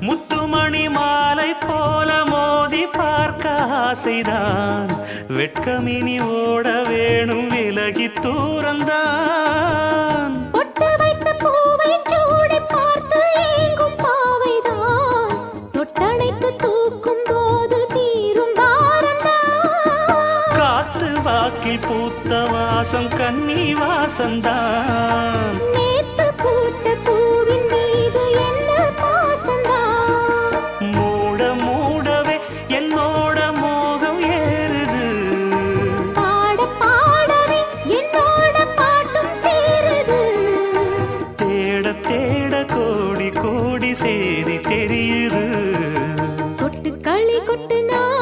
முத்துமணி மாலை போல மோதி பார்க்க ஆசைதான் வெட்கமினி ஓட வேணும் விலகி தூரந்தான் பொட்டு வைத்த பூவை சூடி பார்த்து ஏங்கும் பாவைதான் தொட்டணைத்து தூக்கும் போது தீரும் பாரந்தான் காத்து வாக்கில் பூத்த வாசம் கன்னி வாசந்தான் நேத்து பூத்த பூவின் மீது என்ன பாசந்தான் மூட மூடவே என்னோட மோகம் ஏறுது பாட பாடவே என்னோட பாட்டும் சேருது தேட தேட கோடி கோடி சேரி தெரியுது கொட்டு களி கொட்டு நான்